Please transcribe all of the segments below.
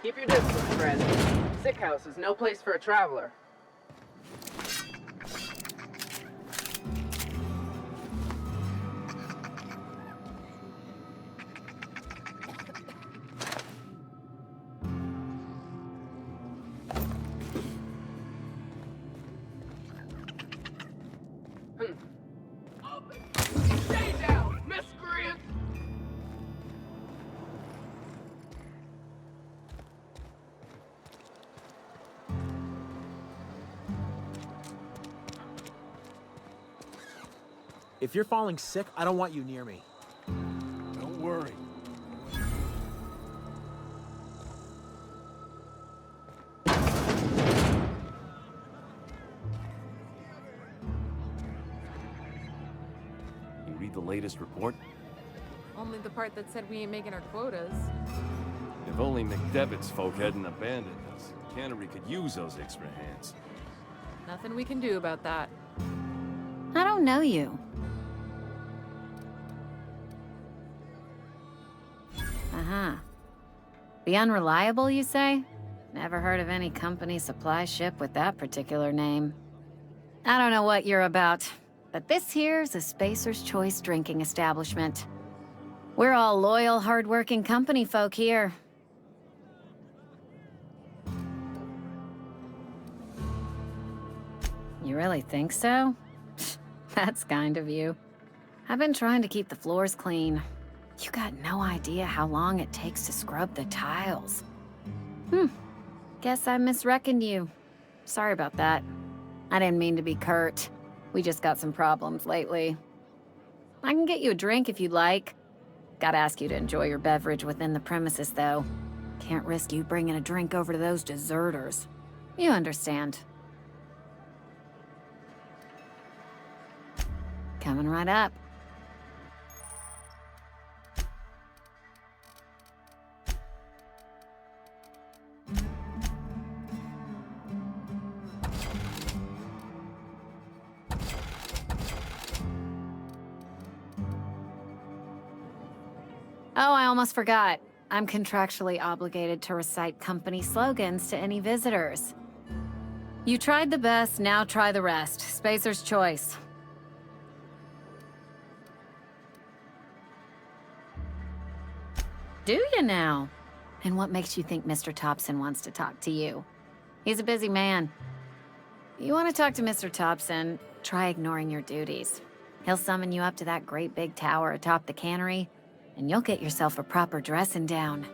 Keep your distance, friend. Sick house is no place for a traveler. Stay down, miscreant! If you're falling sick, I don't want you near me. Don't worry. You read the latest report? Only the part that said we ain't making our quotas. If only McDevitt's folk hadn't abandoned us, Cannery could use those extra hands. Nothing we can do about that. I don't know you. Uh-huh. The Unreliable, you say? Never heard of any company supply ship with that particular name. I don't know what you're about, but this here's a Spacer's Choice drinking establishment. We're all loyal, hard-working company folk here. You really think so? That's kind of you. I've been trying to keep the floors clean. You got no idea how long it takes to scrub the tiles. Guess I misreckoned you. Sorry about that. I didn't mean to be curt. We just got some problems lately. I can get you a drink if you'd like. Gotta ask you to enjoy your beverage within the premises, though. Can't risk you bringing a drink over to those deserters. You understand. Coming right up. Oh, I almost forgot. I'm contractually obligated to recite company slogans to any visitors. You tried the best, now try the rest. Spacer's Choice. Do you now? And what makes you think Mr. Thompson wants to talk to you? He's a busy man. You want to talk to Mr. Thompson, try ignoring your duties. He'll summon you up to that great big tower atop the cannery, and you'll get yourself a proper dressing down.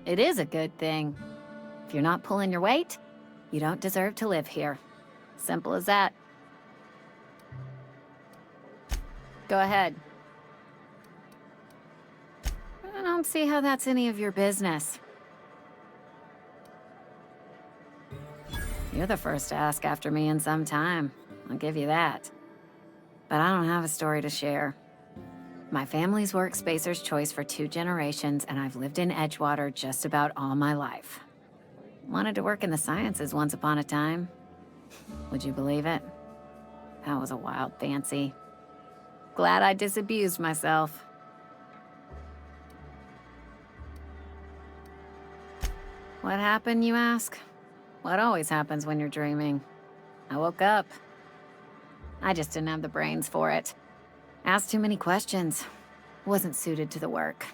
It is a good thing. If you're not pulling your weight, you don't deserve to live here. Simple as that. Go ahead. I don't see how that's any of your business. You're the first to ask after me in some time. I'll give you that. But I don't have a story to share. My family's worked Spacer's Choice for 2 generations, and I've lived in Edgewater just about all my life. Wanted to work in the sciences once upon a time. Would you believe it? That was a wild fancy. Glad I disabused myself. What happened, you ask? What always happens when you're dreaming. I woke up. I just didn't have the brains for it. Asked too many questions. Wasn't suited to the work.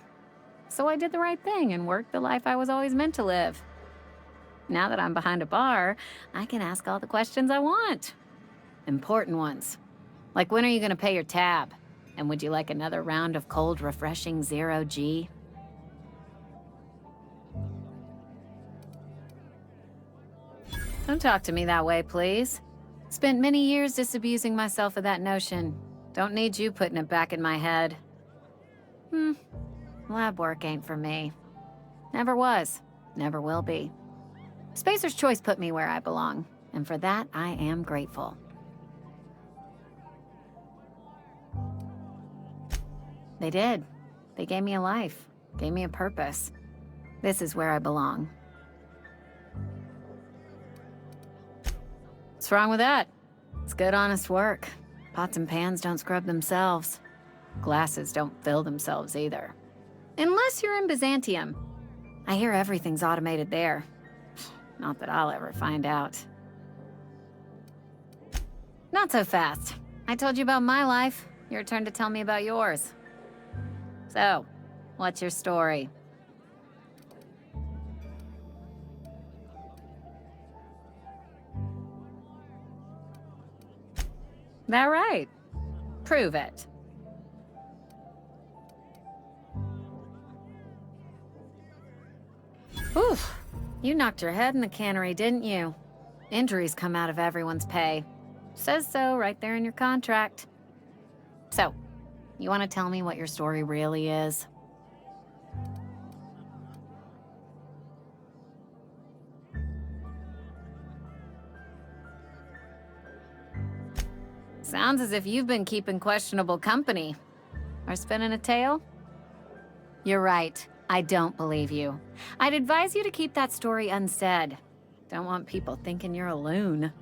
So I did the right thing and worked the life I was always meant to live. Now that I'm behind a bar, I can ask all the questions I want. Important ones. Like, when are you gonna pay your tab? And would you like another round of cold, refreshing 0G? Don't talk to me that way, please. Spent many years disabusing myself of that notion. Don't need you putting it back in my head. Lab work ain't for me. Never was. Never will be. Spacer's Choice put me where I belong, and for that, I am grateful. They did. They gave me a life, gave me a purpose. This is where I belong. What's wrong with that? It's good, honest work. Pots and pans don't scrub themselves. Glasses don't fill themselves either. Unless you're in Byzantium. I hear everything's automated there. Not that I'll ever find out. Not so fast. I told you about my life. Your turn to tell me about yours. So, what's your story? That right? Prove it. Oof. You knocked your head in the cannery, didn't you? Injuries come out of everyone's pay. Says so right there in your contract. So, you want to tell me what your story really is? Sounds as if you've been keeping questionable company. Or spinning a tale? You're right. I don't believe you. I'd advise you to keep that story unsaid. Don't want people thinking you're a loon.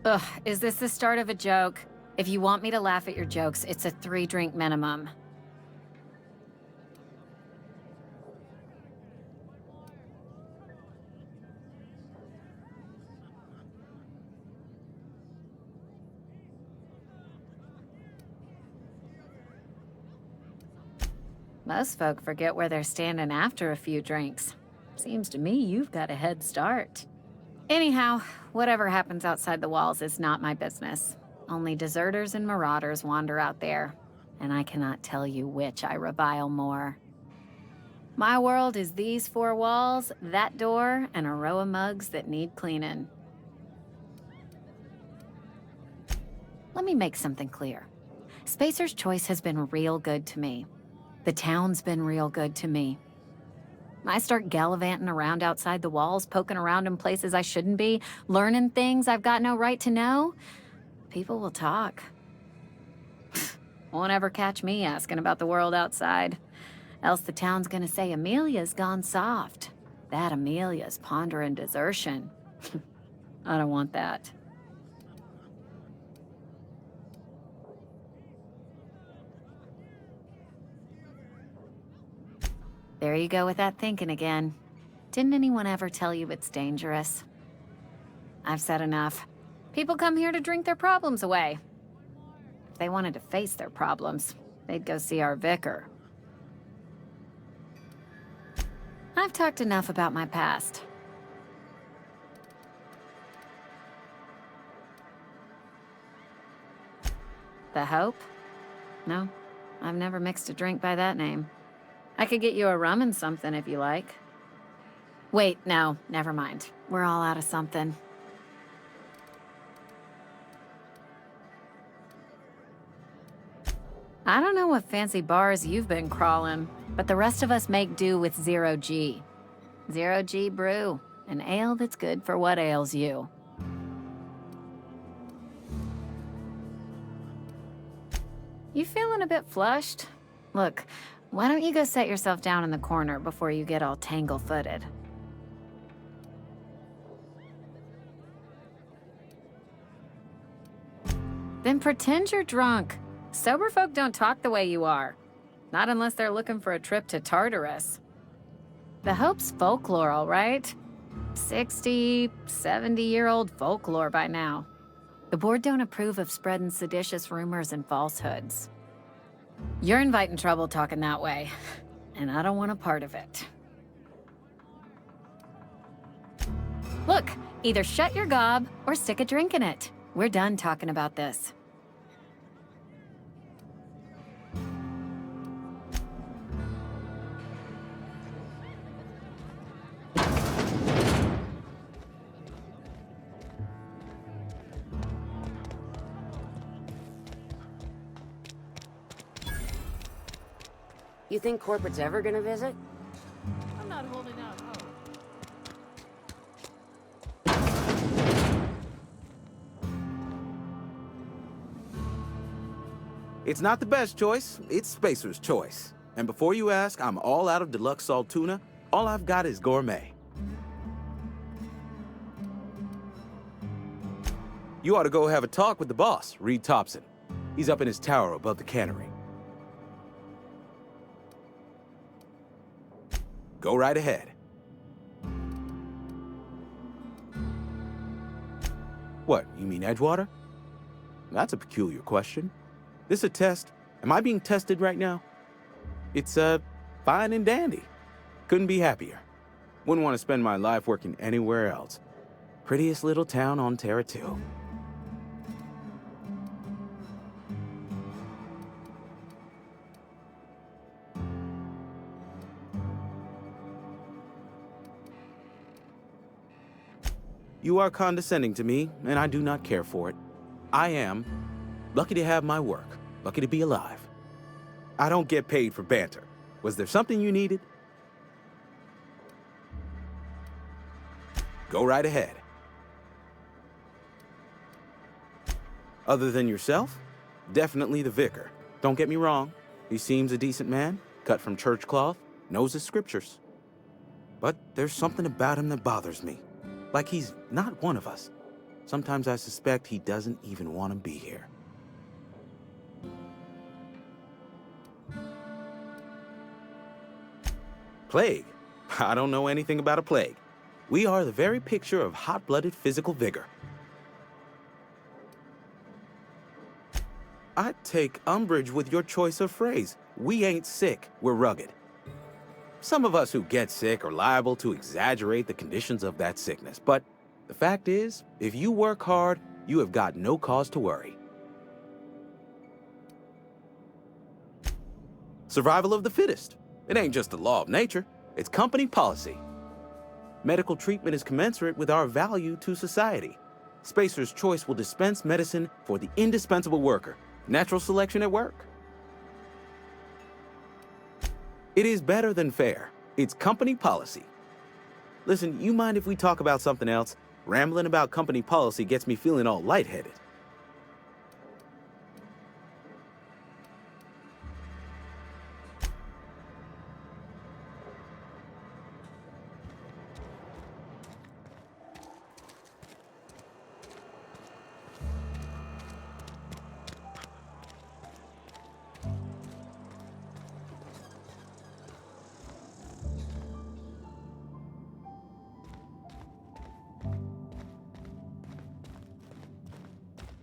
Ugh, is this the start of a joke? If you want me to laugh at your jokes, it's a 3-drink minimum. Most folk forget where they're standing after a few drinks. Seems to me you've got a head start. Anyhow, whatever happens outside the walls is not my business. Only deserters and marauders wander out there, and I cannot tell you which I revile more. My world is these 4 walls, that door, and a row of mugs that need cleaning. Let me make something clear. Spacer's Choice has been real good to me. The town's been real good to me. I start gallivanting around outside the walls, poking around in places I shouldn't be, learning things I've got no right to know. People will talk. Won't ever catch me asking about the world outside. Else the town's gonna say Amelia's gone soft. That Amelia's pondering desertion. I don't want that. There you go with that thinking again. Didn't anyone ever tell you it's dangerous? I've said enough. People come here to drink their problems away. If they wanted to face their problems, they'd go see our vicar. I've talked enough about my past. The Hope? No, I've never mixed a drink by that name. I could get you a rum and something if you like. Wait, no, never mind. We're all out of something. I don't know what fancy bars you've been crawling, but the rest of us make do with 0G. 0G brew, an ale that's good for what ails you. You feeling a bit flushed? Look, why don't you go set yourself down in the corner before you get all tangle-footed? Then pretend you're drunk. Sober folk don't talk the way you are. Not unless they're looking for a trip to Tartarus. The Hope's folklore, all right? 60, 70-year-old folklore by now. The board don't approve of spreading seditious rumors and falsehoods. You're inviting trouble talking that way, and I don't want a part of it. Look, either shut your gob or stick a drink in it. We're done talking about this. You think corporate's ever gonna visit? I'm not holding out hope. It's not the best choice, it's Spacer's Choice. And before you ask, I'm all out of deluxe salt tuna. All I've got is gourmet. You ought to go have a talk with the boss, Reed Thompson. He's up in his tower above the cannery. Go right ahead. What, you mean Edgewater? That's a peculiar question. This a test? Am I being tested right now? It's, fine and dandy. Couldn't be happier. Wouldn't want to spend my life working anywhere else. Prettiest little town on Terra 2. You are condescending to me, and I do not care for it. I am lucky to have my work, lucky to be alive. I don't get paid for banter. Was there something you needed? Go right ahead. Other than yourself? Definitely the vicar. Don't get me wrong. He seems a decent man, cut from church cloth, knows his scriptures. But there's something about him that bothers me. Like he's not one of us. Sometimes I suspect he doesn't even want to be here. Plague? I don't know anything about a plague. We are the very picture of hot-blooded physical vigor. I take umbrage with your choice of phrase. We ain't sick, we're rugged. Some of us who get sick are liable to exaggerate the conditions of that sickness, but the fact is, if you work hard, you have got no cause to worry. Survival of the fittest. It ain't just the law of nature, it's company policy. Medical treatment is commensurate with our value to society. Spacer's Choice will dispense medicine for the indispensable worker. Natural selection at work. It is better than fair. It's company policy. Listen, you mind if we talk about something else? Rambling about company policy gets me feeling all lightheaded.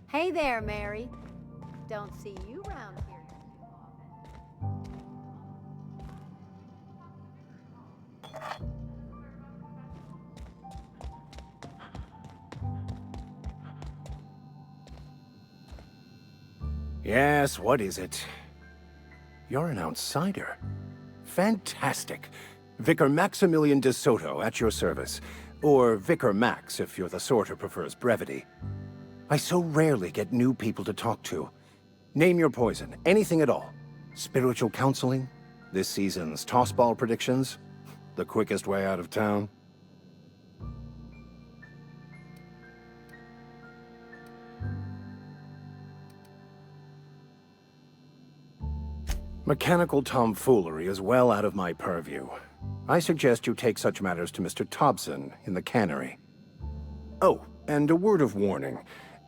Hey there, Mary. Don't see you round here too often. Yes, what is it? You're an outsider. Fantastic. Vicar Maximilian de Soto, at your service. Or Vicar Max, if you're the sort who prefers brevity. I so rarely get new people to talk to. Name your poison, anything at all. Spiritual counseling? This season's tossball predictions? The quickest way out of town? Mechanical tomfoolery is well out of my purview. I suggest you take such matters to Mr. Thompson in the cannery. Oh, and a word of warning.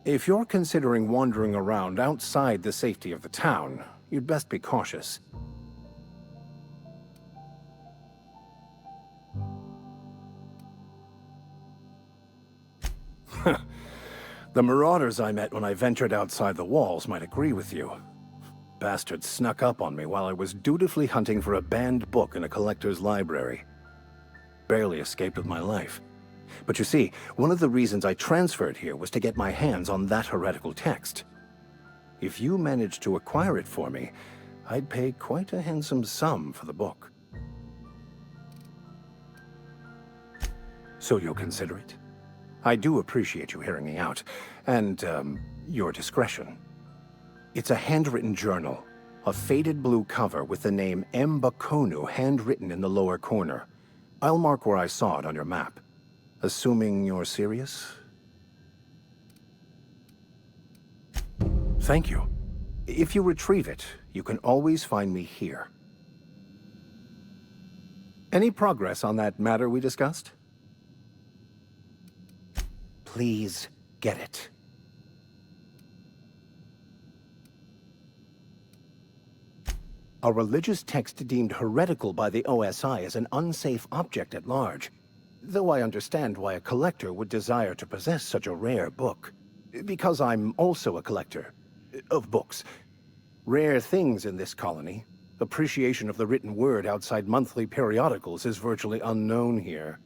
If you're considering wandering around outside the safety of the town, you'd best be cautious. The marauders I met when I ventured outside the walls might agree with you. Bastards snuck up on me while I was dutifully hunting for a banned book in a collector's library. Barely escaped with my life. But you see, one of the reasons I transferred here was to get my hands on that heretical text. If you managed to acquire it for me, I'd pay quite a handsome sum for the book. So you'll consider it? I do appreciate you hearing me out, and, your discretion. It's a handwritten journal, a faded blue cover with the name M. Bakonu handwritten in the lower corner. I'll mark where I saw it on your map. Assuming you're serious? Thank you. If you retrieve it, you can always find me here. Any progress on that matter we discussed? Please get it. A religious text deemed heretical by the OSI as an unsafe object at large. Though I understand why a collector would desire to possess such a rare book. Because I'm also a collector of books. Rare things in this colony. Appreciation of the written word outside monthly periodicals is virtually unknown here.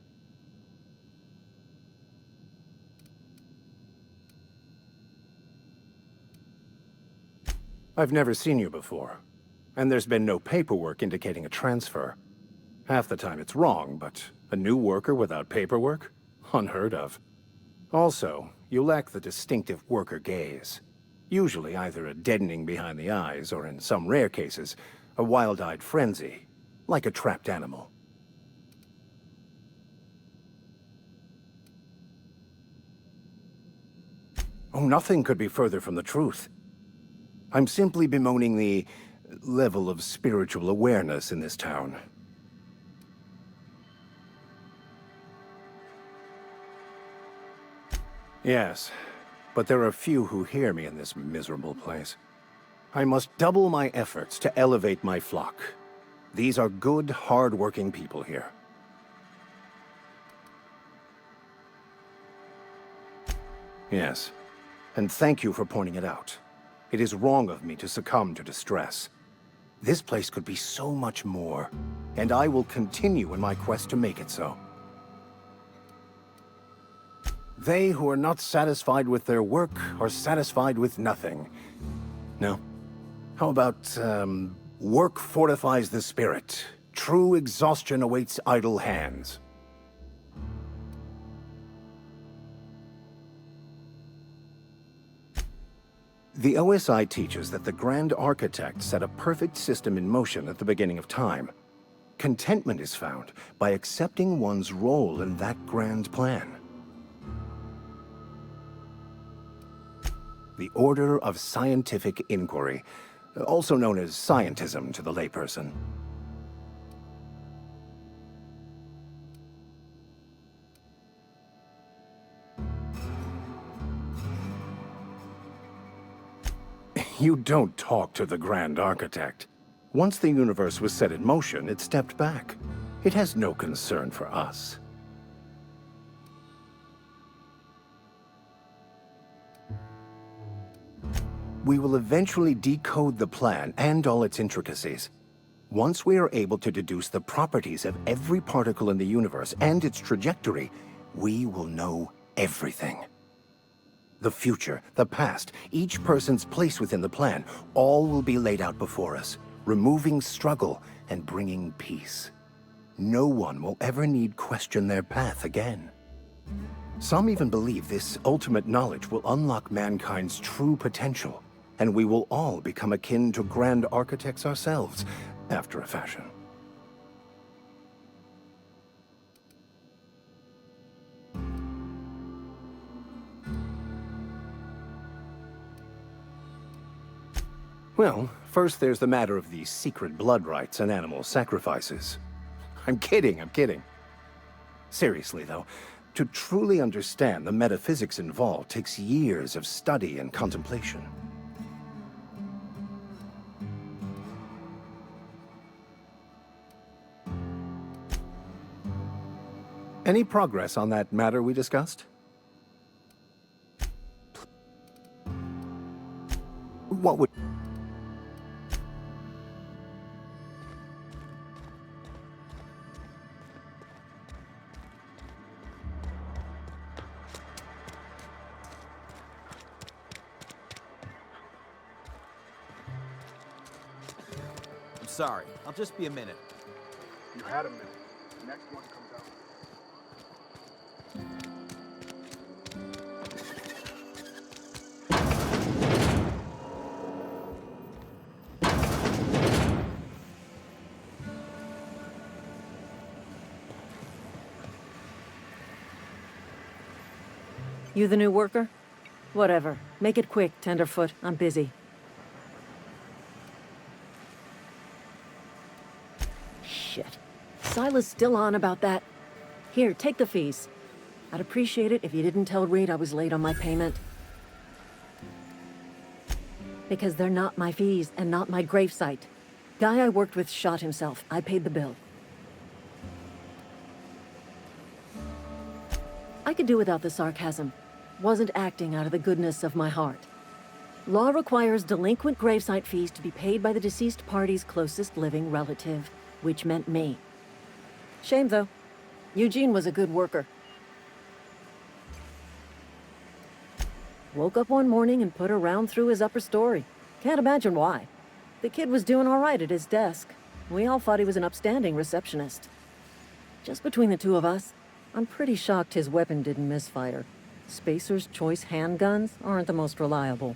I've never seen you before, and there's been no paperwork indicating a transfer. Half the time it's wrong, but a new worker without paperwork? Unheard of. Also, you lack the distinctive worker gaze. Usually either a deadening behind the eyes, or in some rare cases, a wild-eyed frenzy, like a trapped animal. Oh, nothing could be further from the truth. I'm simply bemoaning the level of spiritual awareness in this town. Yes, but there are few who hear me in this miserable place. I must double my efforts to elevate my flock. These are good, hard-working people here. Yes, and thank you for pointing it out. It is wrong of me to succumb to distress. This place could be so much more, and I will continue in my quest to make it so. They who are not satisfied with their work are satisfied with nothing. No? How about, work fortifies the spirit. True exhaustion awaits idle hands. The OSI teaches that the Grand Architect set a perfect system in motion at the beginning of time. Contentment is found by accepting one's role in that grand plan. The Order of Scientific Inquiry, also known as scientism to the layperson. You don't talk to the Grand Architect. Once the universe was set in motion, it stepped back. It has no concern for us. We will eventually decode the plan and all its intricacies. Once we are able to deduce the properties of every particle in the universe and its trajectory, we will know everything. The future, the past, each person's place within the plan, all will be laid out before us, removing struggle and bringing peace. No one will ever need question their path again. Some even believe this ultimate knowledge will unlock mankind's true potential, and we will all become akin to Grand Architects ourselves, after a fashion. Well, first there's the matter of the secret blood rites and animal sacrifices. I'm kidding, I'm kidding. Seriously, though, to truly understand the metaphysics involved takes years of study and contemplation. Any progress on that matter we discussed? What would... I'm sorry. I'll just be a minute. You had a minute. The next one comes out. You the new worker? Whatever. Make it quick, Tenderfoot. I'm busy. Shit. Silas still on about that. Here, take the fees. I'd appreciate it if you didn't tell Reed I was late on my payment. Because they're not my fees and not my gravesite. Guy I worked with shot himself. I paid the bill. I could do without the sarcasm. Wasn't acting out of the goodness of my heart. Law requires delinquent gravesite fees to be paid by the deceased party's closest living relative, which meant me. Shame, though. Eugene was a good worker. Woke up one morning and put a round through his upper story. Can't imagine why. The kid was doing all right at his desk. We all thought he was an upstanding receptionist. Just between the two of us, I'm pretty shocked his weapon didn't misfire. Spacer's Choice handguns aren't the most reliable.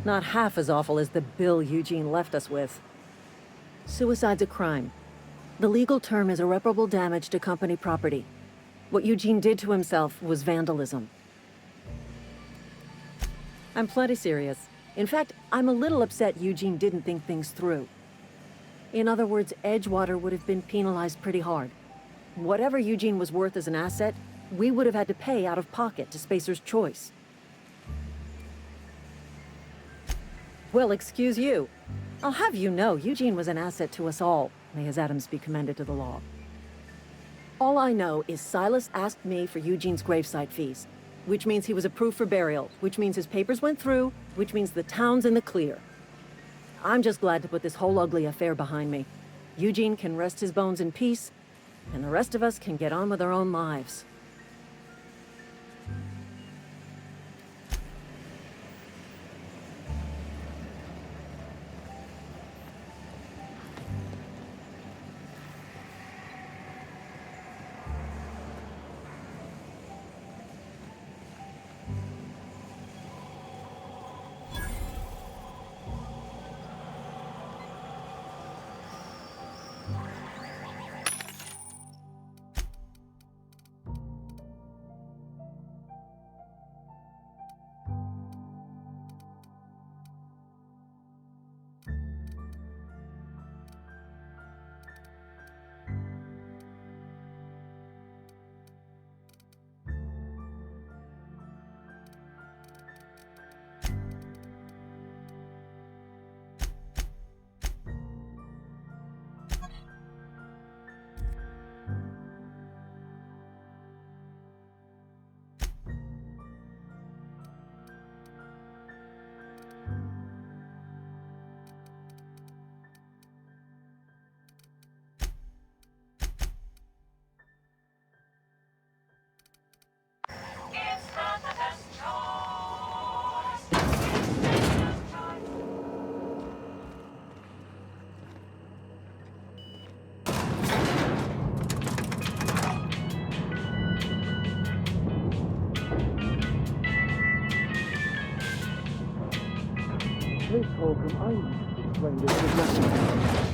Not half as awful as the bill Eugene left us with. Suicide's a crime. The legal term is irreparable damage to company property. What Eugene did to himself was vandalism. I'm plenty serious. In fact, I'm a little upset Eugene didn't think things through. In other words, Edgewater would have been penalized pretty hard. Whatever Eugene was worth as an asset, we would have had to pay out of pocket to Spacer's Choice. Well, excuse you. I'll have you know, Eugene was an asset to us all. May his atoms be commended to the law. All I know is Silas asked me for Eugene's gravesite fees, which means he was approved for burial, which means his papers went through, which means the town's in the clear. I'm just glad to put this whole ugly affair behind me. Eugene can rest his bones in peace, and the rest of us can get on with our own lives.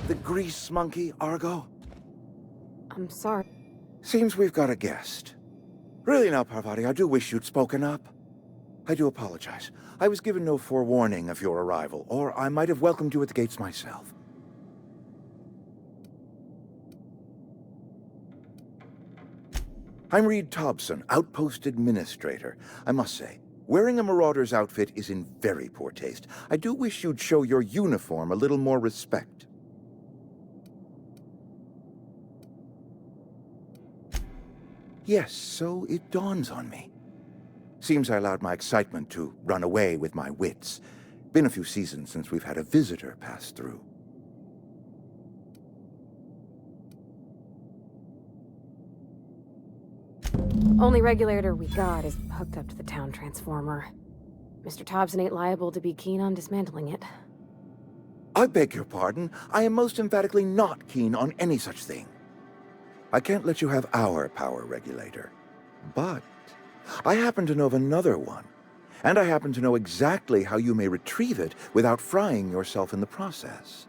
The grease monkey, Argo? I'm sorry. Seems we've got a guest. Really now, Parvati, I do wish you'd spoken up. I do apologize. I was given no forewarning of your arrival, or I might have welcomed you at the gates myself. I'm Reed Thompson, Outpost Administrator. I must say, wearing a Marauder's outfit is in very poor taste. I do wish you'd show your uniform a little more respect. Yes, so it dawns on me. Seems I allowed my excitement to run away with my wits. Been a few seasons since we've had a visitor pass through. Only regulator we got is hooked up to the town transformer. Mr. Thompson ain't liable to be keen on dismantling it. I beg your pardon. I am most emphatically not keen on any such thing. I can't let you have our power regulator. But I happen to know of another one. And I happen to know exactly how you may retrieve it without frying yourself in the process.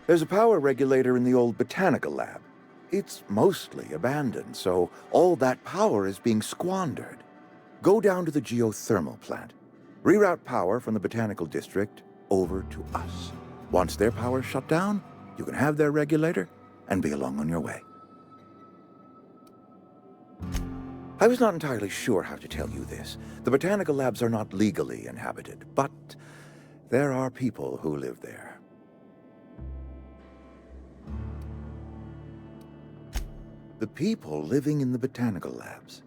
There's a power regulator in the old botanical lab. It's mostly abandoned, so all that power is being squandered. Go down to the geothermal plant. Reroute power from the botanical district over to us. Once their power's shut down, you can have their regulator and be along on your way. I was not entirely sure how to tell you this. The botanical labs are not legally inhabited, but there are people who live there. The people living in the botanical labs,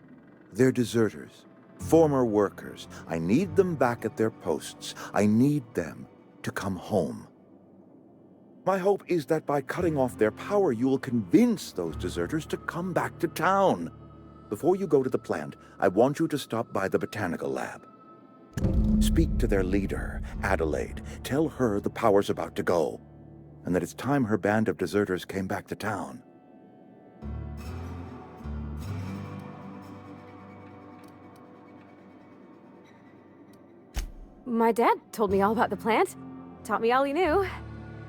they're deserters, former workers. I need them back at their posts. I need them to come home. My hope is that by cutting off their power, you will convince those deserters to come back to town. Before you go to the plant, I want you to stop by the botanical lab. Speak to their leader, Adelaide. Tell her the power's about to go, and that it's time her band of deserters came back to town. My dad told me all about the plant. Taught me all he knew.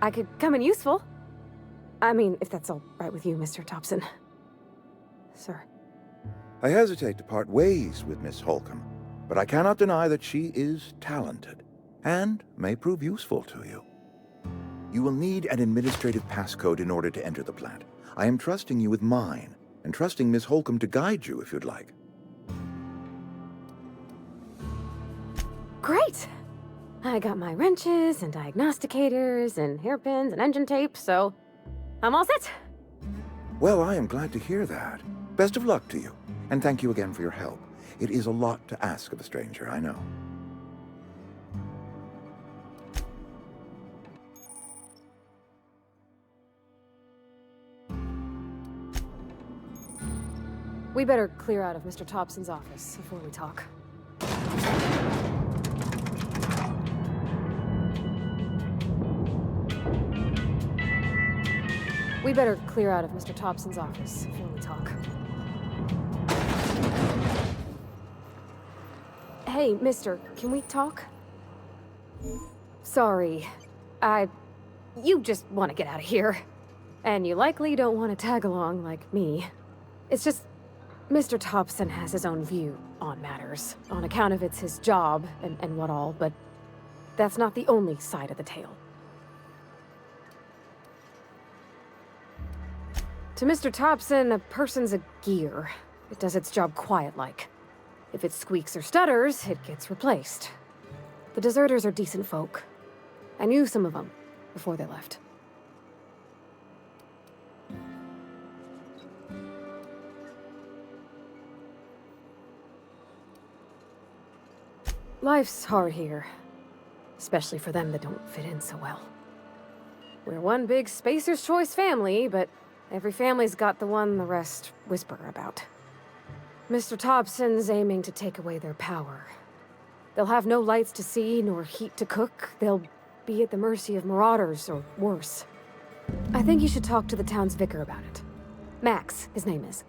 I could come in useful. I mean, if that's all right with you, Mr. Thompson. Sir. I hesitate to part ways with Miss Holcomb, but I cannot deny that she is talented, and may prove useful to you. You will need an administrative passcode in order to enter the plant. I am trusting you with mine, and trusting Miss Holcomb to guide you if you'd like. Great! I got my wrenches and diagnosticators and hairpins and engine tape, so I'm all set. Well, I am glad to hear that. Best of luck to you, and thank you again for your help. It is a lot to ask of a stranger, I know. We better clear out of Mr. Thompson's office before we talk. We better clear out of Mr. Thompson's office before we talk. Hey, mister, can we talk? Sorry. You just want to get out of here. And you likely don't want to tag along like me. It's just, Mr. Thompson has his own view on matters, on account of it's his job and what all, but that's not the only side of the tale. To Mr. Thompson, a person's a gear. It does its job quiet-like. If it squeaks or stutters, it gets replaced. The deserters are decent folk. I knew some of them before they left. Life's hard here, especially for them that don't fit in so well. We're one big Spacer's Choice family, but every family's got the one the rest whisper about. Mr. Thompson's aiming to take away their power. They'll have no lights to see, nor heat to cook. They'll be at the mercy of marauders, or worse. I think you should talk to the town's vicar about it. Max, his name is.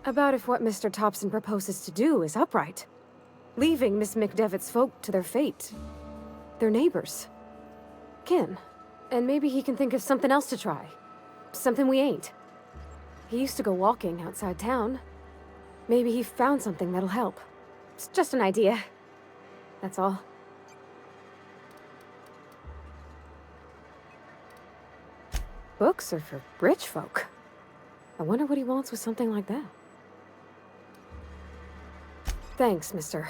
About if what Mr. Thompson proposes to do is upright. Leaving Miss McDevitt's folk to their fate. They're neighbors. Kin. And maybe he can think of something else to try. Something we ain't. He used to go walking outside town. Maybe he found something that'll help. It's just an idea. That's all. Books are for rich folk. I wonder what he wants with something like that. Thanks, mister.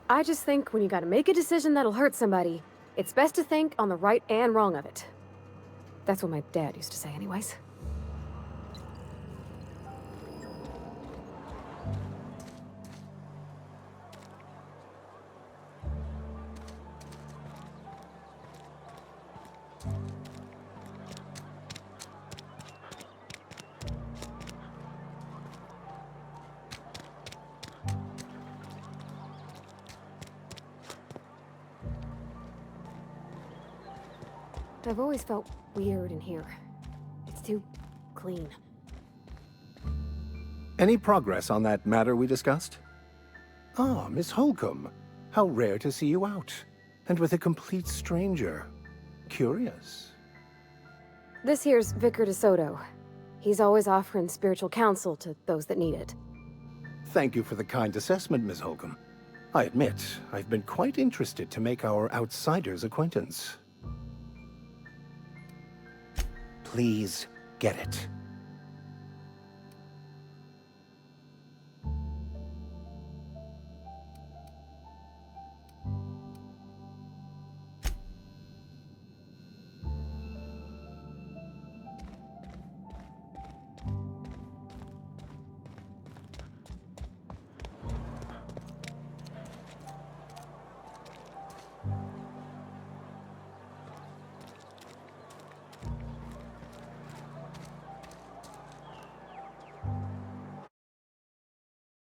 I just think when you gotta make a decision that'll hurt somebody, it's best to think on the right and wrong of it. That's what my dad used to say anyways. I've always felt weird in here. It's too clean. Any progress on that matter we discussed? Ah, Miss Holcomb. How rare to see you out. And with a complete stranger. Curious. This here's Vicar DeSoto. He's always offering spiritual counsel to those that need it. Thank you for the kind assessment, Miss Holcomb. I admit, I've been quite interested to make our outsider's acquaintance. Please get it.